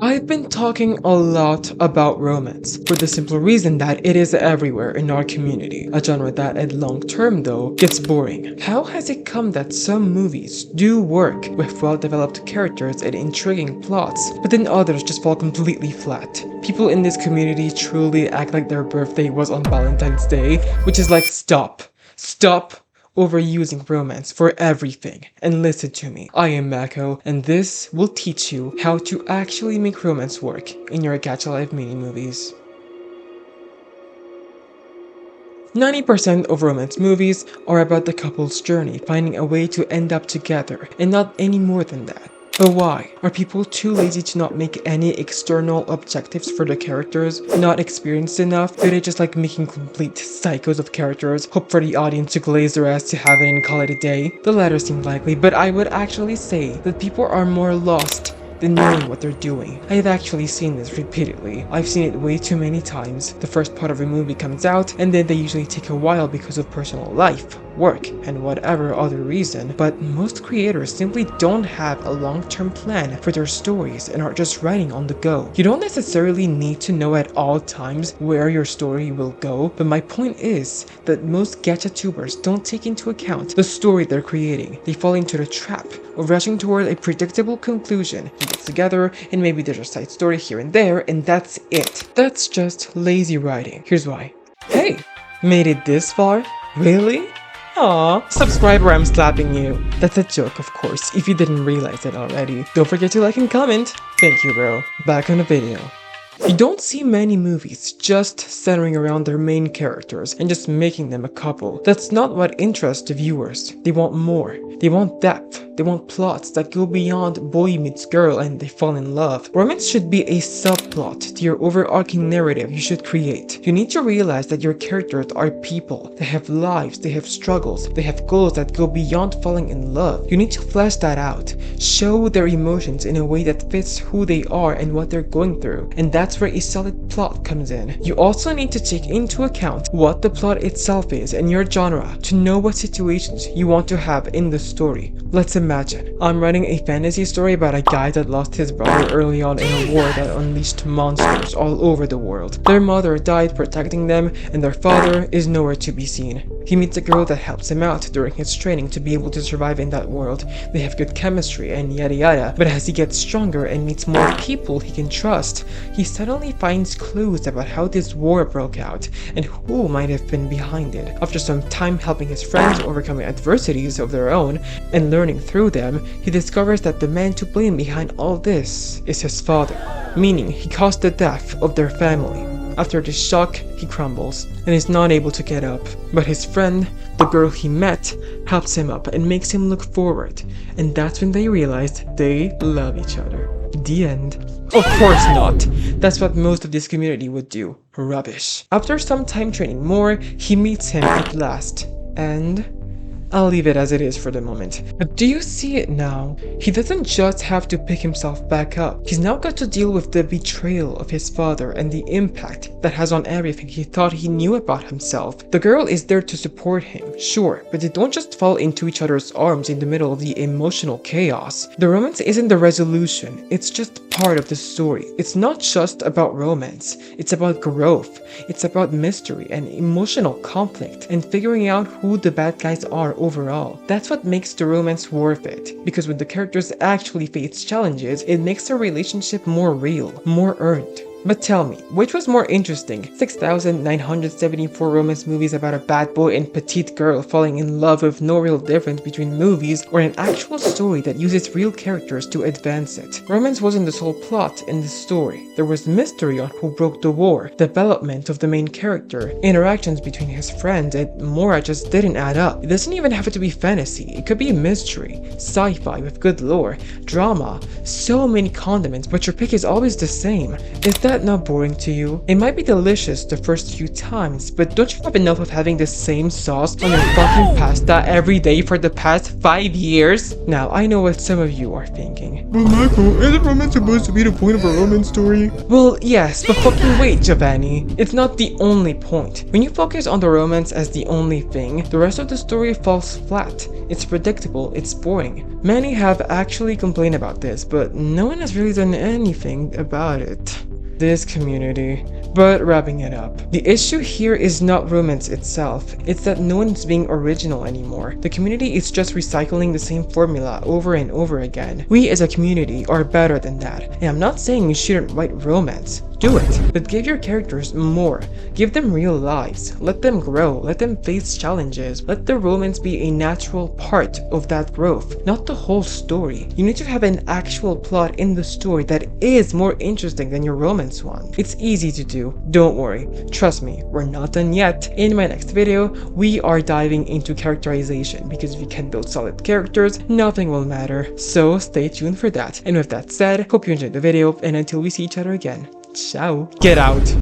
I've been talking a lot about romance, for the simple reason that it is everywhere in our community, a genre that in long term though gets boring. How has it come that some movies do work with well-developed characters and intriguing plots, but then others just fall completely flat? People in this community truly act like their birthday was on Valentine's Day, which is like stop overusing romance for everything. And listen to me, I am Mako, and this will teach you how to actually make romance work in your Gacha Life Mini Movies. 90% of romance movies are about the couple's journey finding a way to end up together, and not any more than that. But why? Are people too lazy to not make any external objectives for the characters? Not experienced enough? Do they just like making complete psychos of characters, hope for the audience to glaze their ass to have it and call it a day? The latter seem likely, but I would actually say that people are more lost than knowing what they're doing. I have actually seen this repeatedly. I've seen it way too many times. The first part of a movie comes out, and then they usually take a while because of personal life, work, and whatever other reason, but most creators simply don't have a long-term plan for their stories and are just writing on the go. You don't necessarily need to know at all times where your story will go, but my point is that most gacha tubers don't take into account the story they're creating. They fall into the trap of rushing toward a predictable conclusion. He gets together, and maybe there's a side story here and there, and that's it. That's just lazy writing. Here's why. Hey, made it this far? Really? Aw, subscribe or I'm slapping you. That's a joke, of course, if you didn't realize it already. Don't forget to like and comment. Thank you, bro. Back on the video. You don't see many movies just centering around their main characters and just making them a couple. That's not what interests the viewers. They want more. They want depth. They want plots that go beyond boy meets girl and they fall in love. Romance should be a subplot to your overarching narrative you should create. You need to realize that your characters are people. They have lives, they have struggles, they have goals that go beyond falling in love. You need to flesh that out. Show their emotions in a way that fits who they are and what they're going through. And that's where a solid plot comes in. You also need to take into account what the plot itself is and your genre to know what situations you want to have in the story. Let's imagine I'm writing a fantasy story about a guy that lost his brother early on in a war that unleashed monsters all over the world. Their mother died protecting them, and their father is nowhere to be seen. He meets a girl that helps him out during his training to be able to survive in that world. They have good chemistry and yada yada, but as he gets stronger and meets more people he can trust, he suddenly finds clues about how this war broke out and who might have been behind it. After some time helping his friends overcoming adversities of their own and learning through them, he discovers that the man to blame behind all this is his father, meaning he caused the death of their family. After this shock, he crumbles and is not able to get up. But his friend, the girl he met, helps him up and makes him look forward. And that's when they realized they love each other. The end. Of course not. That's what most of this community would do. Rubbish. After some time training more, he meets him at last. And I'll leave it as it is for the moment. But do you see it now? He doesn't just have to pick himself back up. He's now got to deal with the betrayal of his father and the impact that has on everything he thought he knew about himself. The girl is there to support him, sure, but they don't just fall into each other's arms in the middle of the emotional chaos. The romance isn't the resolution, it's just part of the story. It's not just about romance, it's about growth. It's about mystery and emotional conflict and figuring out who the bad guys are overall. That's what makes the romance worth it, because when the characters actually face challenges, it makes the relationship more real, more earned. But tell me, which was more interesting? 6,974 romance movies about a bad boy and petite girl falling in love with no real difference between movies, or an actual story that uses real characters to advance it? Romance wasn't the sole plot in the story. There was mystery on who broke the war, development of the main character, interactions between his friends, and more just didn't add up. It doesn't even have to be fantasy. It could be mystery, sci-fi with good lore, drama, so many condiments, but your pick is always the same. Is that that not boring to you? It might be delicious the first few times, but don't you have enough of having the same sauce on your fucking pasta every day for the past 5 years? Now, I know what some of you are thinking. But Michael, isn't romance supposed to be the point of a romance story? Well, yes, but fucking wait, Giovanni. It's not the only point. When you focus on the romance as the only thing, the rest of the story falls flat. It's predictable, it's boring. Many have actually complained about this, but no one has really done anything about it. This community. But wrapping it up, the issue here is not romance itself, it's that no one's being original anymore. The community is just recycling the same formula over and over again. We as a community are better than that, and I'm not saying you shouldn't write romance. Do it, but give your characters more. Give them real lives. Let them grow. Let them face challenges. Let the romance be a natural part of that growth, not the whole story. You need to have an actual plot in the story that is more interesting than your romance one. It's easy to do. Don't worry. Trust me, we're not done yet. In my next video, we are diving into characterization, because if you can build solid characters, nothing will matter. So stay tuned for that. And with that said, hope you enjoyed the video, and until we see each other again, ciao. Get out.